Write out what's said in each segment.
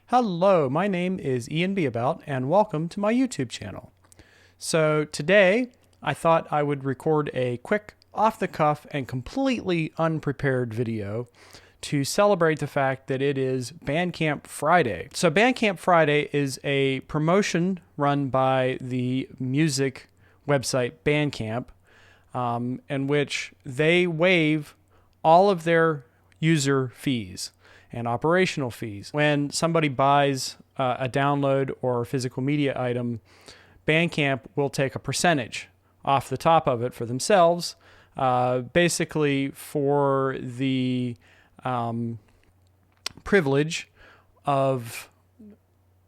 Hello, my name is Ian Beabout, and welcome to my YouTube channel. So today, I thought I would record a quick, off-the-cuff, and completely unprepared video to celebrate the fact that it is Bandcamp Friday. So Bandcamp Friday is a promotion run by the music website Bandcamp, in which they waive all of their user fees and operational fees. When somebody buys a download or physical media item, Bandcamp will take a percentage off the top of it for themselves, basically for the privilege of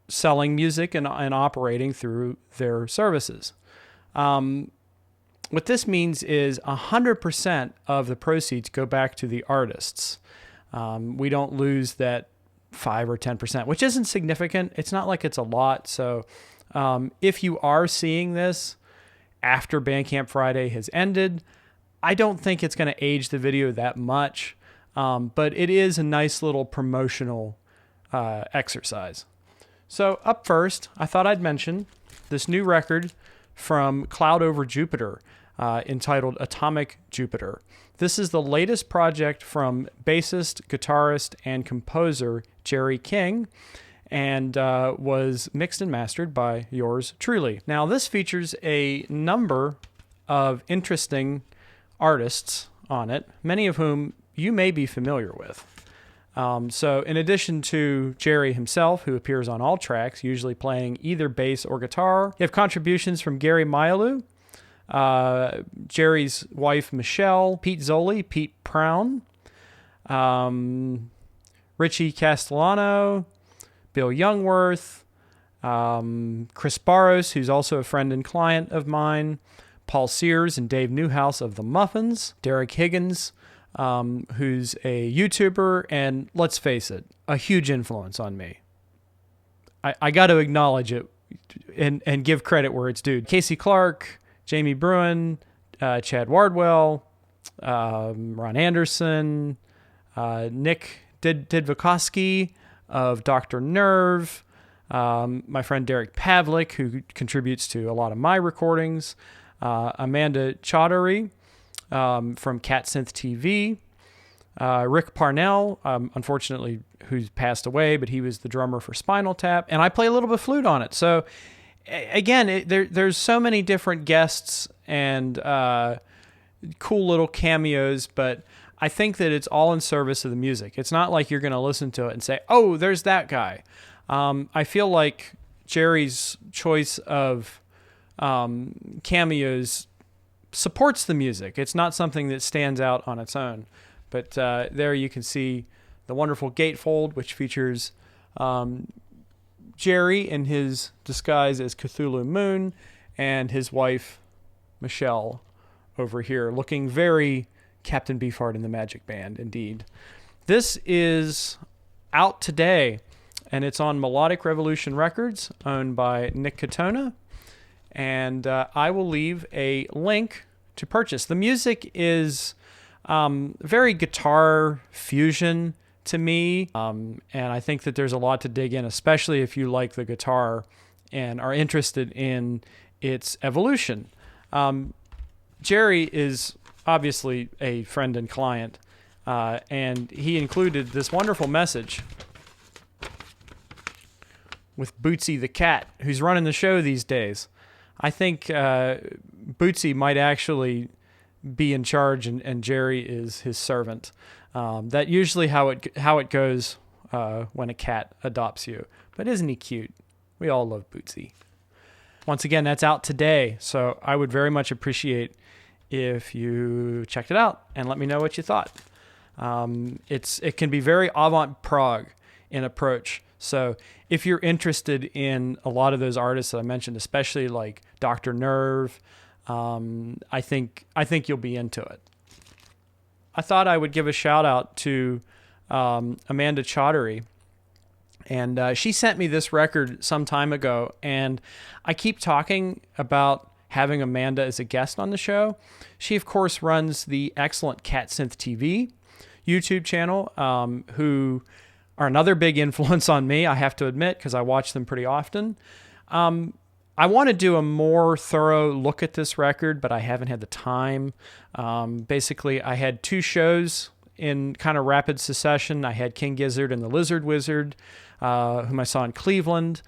selling music and operating through their services. What this means is 100% of the proceeds go back to the artists. We don't lose that 5 or 10%, which isn't significant. It's not like it's a lot. So if you are seeing this after Bandcamp Friday has ended, I don't think it's going to age the video that much, but it is a nice little promotional exercise. So up first, I thought I'd mention this new record from Cloud Over Jupiter entitled Atomic Jupiter. This is the latest project from bassist, guitarist, and composer Jerry King, and was mixed and mastered by yours truly. Now, this features a number of interesting artists on it, many of whom you may be familiar with. So in addition to Jerry himself, who appears on all tracks, usually playing either bass or guitar, you have contributions from Gary Mailu, Jerry's wife Michelle, Pete Zoli, Pete Prown, Richie Castellano, Bill Youngworth, Chris Barros, who's also a friend and client of mine, Paul Sears and Dave Newhouse of The Muffins, Derek Higgins, who's a YouTuber, and let's face it, a huge influence on me. I got to acknowledge it and give credit where it's due. Casey Clark, Jamie Bruin, Chad Wardwell, Ron Anderson, Nick Didvikoski of Dr. Nerve, my friend Derek Pavlik, who contributes to a lot of my recordings, Amanda Chaudhary from Cat Synth TV, Rick Parnell, unfortunately, who's passed away, but he was the drummer for Spinal Tap, and I play a little bit of flute on it. So again, there's so many different guests and cool little cameos, but I think that it's all in service of the music. It's not like you're going to listen to it and say, oh, there's that guy. I feel like Jerry's choice of cameos supports the music. It's not something that stands out on its own. But there you can see the wonderful gatefold, which features Jerry in his disguise as Cthulhu Moon and his wife, Michelle, over here, looking very Captain Beefheart in the Magic Band, indeed. This is out today, and it's on Melodic Revolution Records, owned by Nick Katona, and I will leave a link to purchase. The music is very guitar fusion to me, and I think that there's a lot to dig in, especially if you like the guitar and are interested in its evolution. Jerry is obviously a friend and client, and he included this wonderful message with Bootsy the cat, who's running the show these days. I think Bootsy might actually be in charge, and Jerry is his servant. That usually how it goes when a cat adopts you. But isn't he cute? We all love Bootsy. Once again, that's out today, so I would very much appreciate if you checked it out and let me know what you thought. It can be very avant-prog in approach. So if you're interested in a lot of those artists that I mentioned, especially like Dr. Nerve, I think you'll be into it. I thought I would give a shout out to Amanda Chaudhary, and she sent me this record some time ago, and I keep talking about having Amanda as a guest on the show. She, of course, runs the excellent Cat Synth TV YouTube channel, who are another big influence on me, I have to admit, because I watch them pretty often. I want to do a more thorough look at this record, but I haven't had the time. Basically, I had 2 shows in kind of rapid succession. I had King Gizzard and the Lizard Wizard, whom I saw in Cleveland.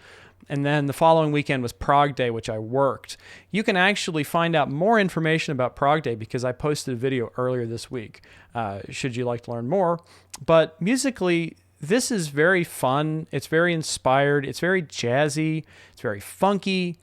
And then the following weekend was Prague Day, which I worked. You can actually find out more information about Prague Day because I posted a video earlier this week, should you like to learn more. But musically, this is very fun. It's very inspired. It's very jazzy. It's very funky.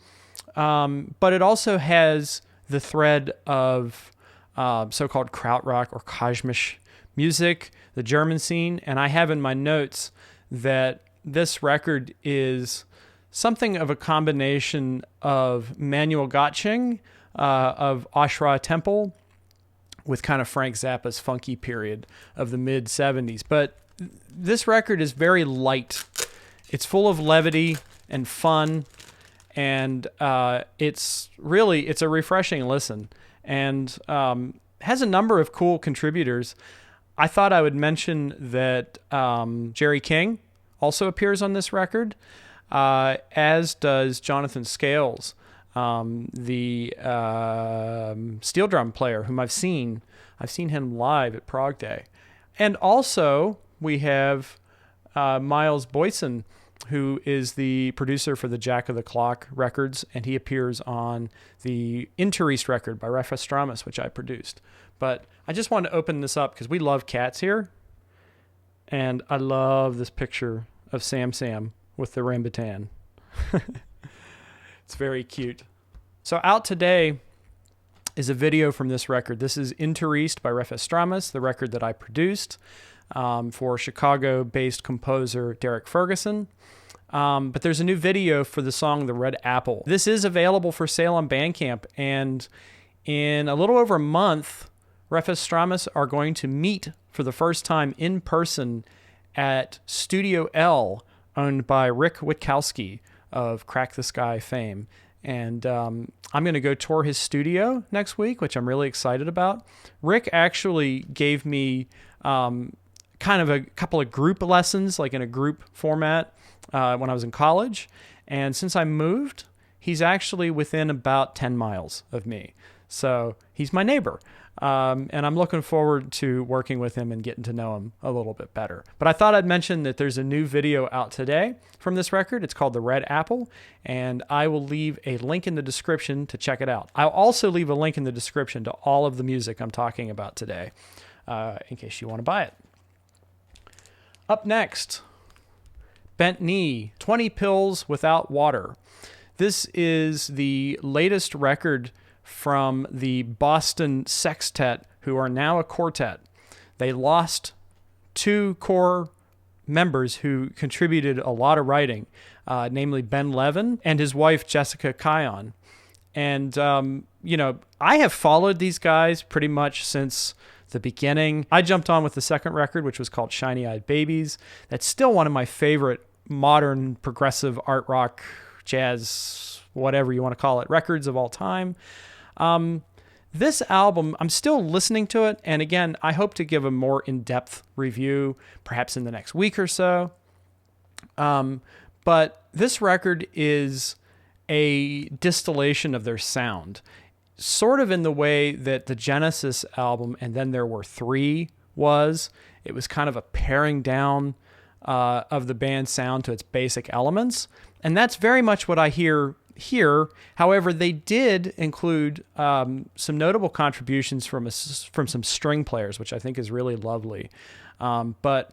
But it also has the thread of so-called krautrock or Kosmisch music, the German scene. And I have in my notes that this record is something of a combination of Manuel Gottsching of Ashra Temple with kind of Frank Zappa's funky period of the mid-'70s. But this record is very light. It's full of levity and fun, and it's a refreshing listen, and has a number of cool contributors. I thought I would mention that Jerry King also appears on this record, as does Jonathan Scales, the steel drum player whom I've seen. I've seen him live at Prague Day. And also we have Miles Boyson, who is the producer for the Jack of the Clock records, and he appears on the Intourist record by Refestramus, which I produced. But I just wanted to open this up because we love cats here, and I love this picture of Sam with the rambutan. It's very cute. So out today is a video from this record. This is Intourist by Refestramus, the record that I produced for Chicago-based composer Derek Ferguson. But there's a new video for the song The Red Apple. This is available for sale on Bandcamp, and in a little over a month, Refestramus are going to meet for the first time in person at Studio L, owned by Rick Witkowski of Crack the Sky fame. And I'm going to go tour his studio next week, which I'm really excited about. Rick actually gave me kind of a couple of group lessons, like in a group format, when I was in college. And since I moved, he's actually within about 10 miles of me. So he's my neighbor. And I'm looking forward to working with him and getting to know him a little bit better. But I thought I'd mention that there's a new video out today from this record. It's called The Red Apple, and I will leave a link in the description to check it out. I'll also leave a link in the description to all of the music I'm talking about today, in case you want to buy it. Up next, Bent Knee, 20 Pills Without Water. This is the latest record from the Boston Sextet, who are now a quartet. They lost 2 core members who contributed a lot of writing, namely Ben Levin and his wife Jessica Kion. And, I have followed these guys pretty much since the beginning. I jumped on with the second record, which was called Shiny Eyed Babies. That's still one of my favorite modern progressive art rock, jazz, whatever you want to call it, records of all time. This album, I'm still listening to it, and again, I hope to give a more in-depth review, perhaps in the next week or so. But this record is a distillation of their sound, sort of in the way that the Genesis album, And Then There Were Three, was. It was kind of a paring down of the band's sound to its basic elements, and that's very much what I hear here. However, they did include some notable contributions from some string players, which I think is really lovely. But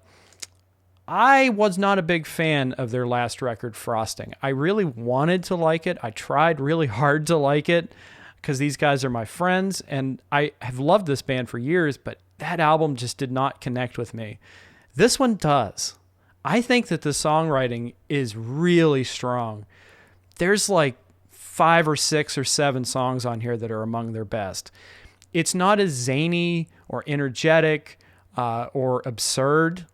I was not a big fan of their last record, Frosting. I really wanted to like it. I tried really hard to like it because these guys are my friends, and I have loved this band for years, but that album just did not connect with me. This one does. I think that the songwriting is really strong. There's like 5 or 6 or 7 songs on here that are among their best. It's not as zany or energetic or absurd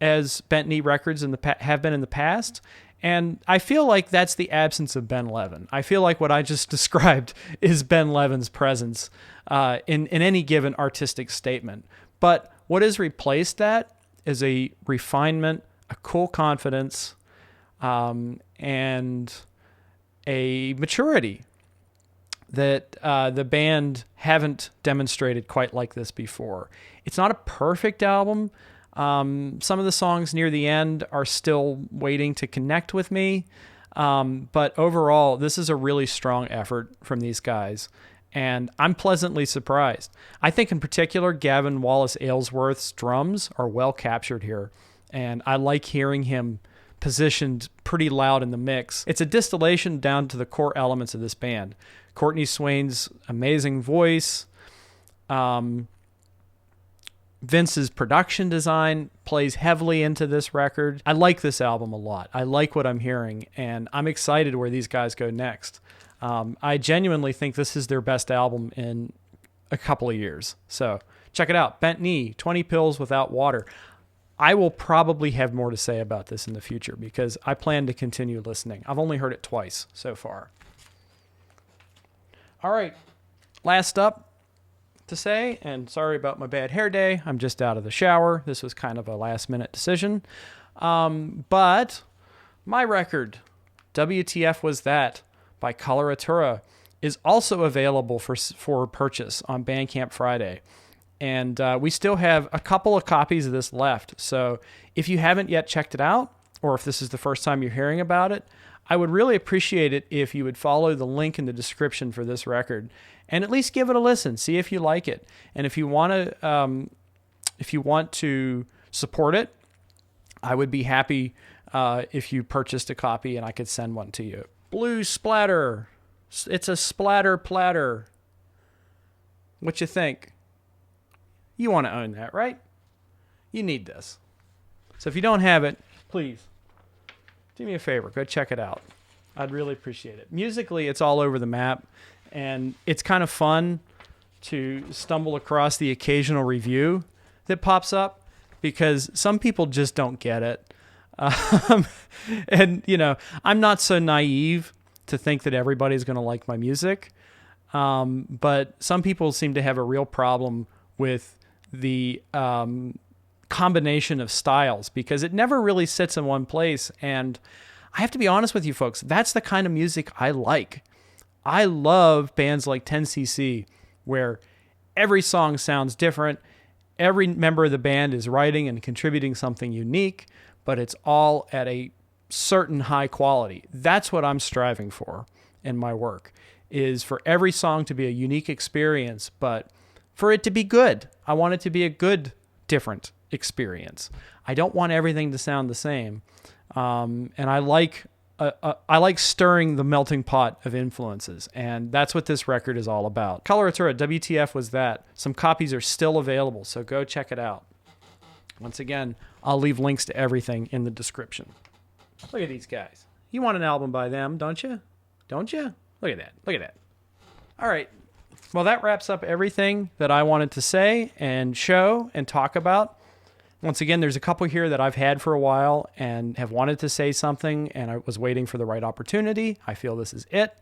as Bent Knee records have been in the past. And I feel like that's the absence of Ben Levin. I feel like what I just described is Ben Levin's presence in any given artistic statement. But what has replaced that is a refinement, a a cool confidence, and a maturity that the band haven't demonstrated quite like this before. It's not a perfect album. Some of the songs near the end are still waiting to connect with me. But overall, this is a really strong effort from these guys, and I'm pleasantly surprised. I think in particular, Gavin Wallace-Aylesworth's drums are well captured here, and I like hearing him positioned pretty loud in the mix. It's a distillation down to the core elements of this band. Courtney Swain's amazing voice, Vince's production design plays heavily into this record. I like this album a lot. I like what I'm hearing, and I'm excited where these guys go next. I genuinely think this is their best album in a couple of years. So check it out. Bent Knee, 20 Pills Without Water. I will probably have more to say about this in the future because I plan to continue listening. I've only heard it twice so far. All right, last up to say, and sorry about my bad hair day. I'm just out of the shower. This was kind of a last-minute decision. But my record, WTF Was That by Colouratura, is also available for purchase on Bandcamp Friday. And we still have a couple of copies of this left. So if you haven't yet checked it out, or if this is the first time you're hearing about it, I would really appreciate it if you would follow the link in the description for this record and at least give it a listen, see if you like it. And if you want to support it, I would be happy if you purchased a copy and I could send one to you. Blue Splatter. It's a splatter platter. What you think? You want to own that, right? You need this. So if you don't have it, please do me a favor. Go check it out. I'd really appreciate it. Musically, it's all over the map, and it's kind of fun to stumble across the occasional review that pops up because some people just don't get it. And, you know, I'm not so naive to think that everybody's going to like my music, but some people seem to have a real problem with the combination of styles because it never really sits in one place. And I have to be honest with you folks, that's the kind of music I like. I love bands like 10cc where every song sounds different. Every member of the band is writing and contributing something unique, but it's all at a certain high quality. That's what I'm striving for in my work, is for every song to be a unique experience, but for it to be good. I want it to be a good, different experience. I don't want everything to sound the same. And I like stirring the melting pot of influences, and that's what this record is all about. Colouratura, WTF Was That? Some copies are still available, so go check it out. Once again, I'll leave links to everything in the description. Look at these guys. You want an album by them, don't you? Don't you? Look at that. Look at that. All right. Well, that wraps up everything that I wanted to say and show and talk about. Once again, there's a couple here that I've had for a while and have wanted to say something, and I was waiting for the right opportunity. I feel this is it.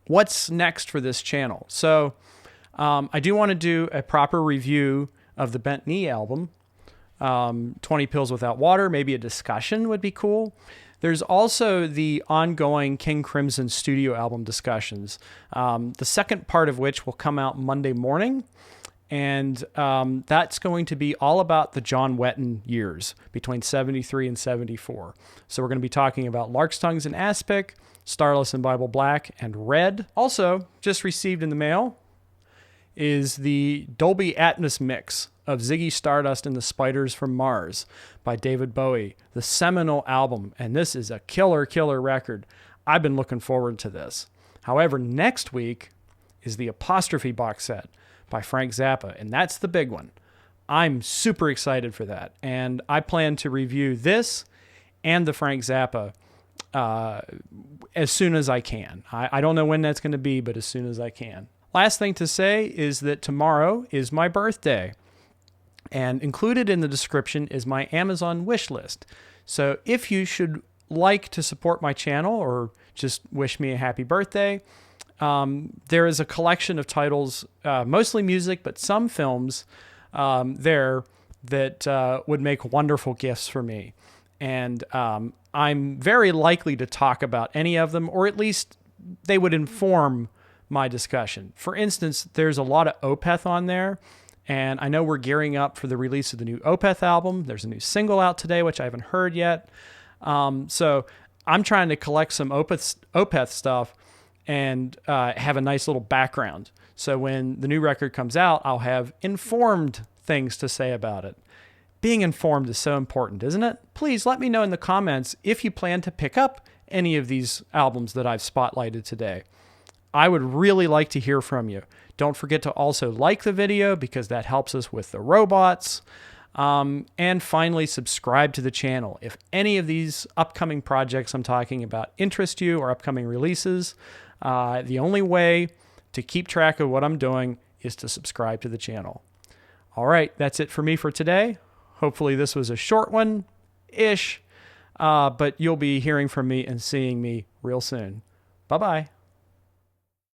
What's next for this channel? So I do want to do a proper review of the Bent Knee album, 20 Pills Without Water. Maybe a discussion would be cool. There's also the ongoing King Crimson studio album discussions, the second part of which will come out Monday morning. And that's going to be all about the John Wetton years between 73 and 74. So we're going to be talking about Lark's Tongues and Aspic, Starless and Bible Black, and Red. Also, just received in the mail is the Dolby Atmos mix of Ziggy Stardust and the Spiders from Mars by David Bowie, the seminal album. And this is a killer, killer record. I've been looking forward to this. However, next week is the Apostrophe box set by Frank Zappa, and that's the big one. I'm super excited for that, and I plan to review this and the Frank Zappa as soon as I can. I don't know when that's going to be, but as soon as I can. Last thing to say is that tomorrow is my birthday, and included in the description is my Amazon wish list. So if you should like to support my channel or just wish me a happy birthday, there is a collection of titles, mostly music, but some films there that would make wonderful gifts for me. And I'm very likely to talk about any of them, or at least they would inform my discussion. For instance, there's a lot of Opeth on there, and I know we're gearing up for the release of the new Opeth album. There's a new single out today, which I haven't heard yet. So I'm trying to collect some Opeth stuff and have a nice little background. So when the new record comes out, I'll have informed things to say about it. Being informed is so important, isn't it? Please let me know in the comments if you plan to pick up any of these albums that I've spotlighted today. I would really like to hear from you. Don't forget to also like the video because that helps us with the robots. And finally, subscribe to the channel. If any of these upcoming projects I'm talking about interest you or upcoming releases, the only way to keep track of what I'm doing is to subscribe to the channel. All right, that's it for me for today. Hopefully this was a short one-ish, but you'll be hearing from me and seeing me real soon. Bye-bye.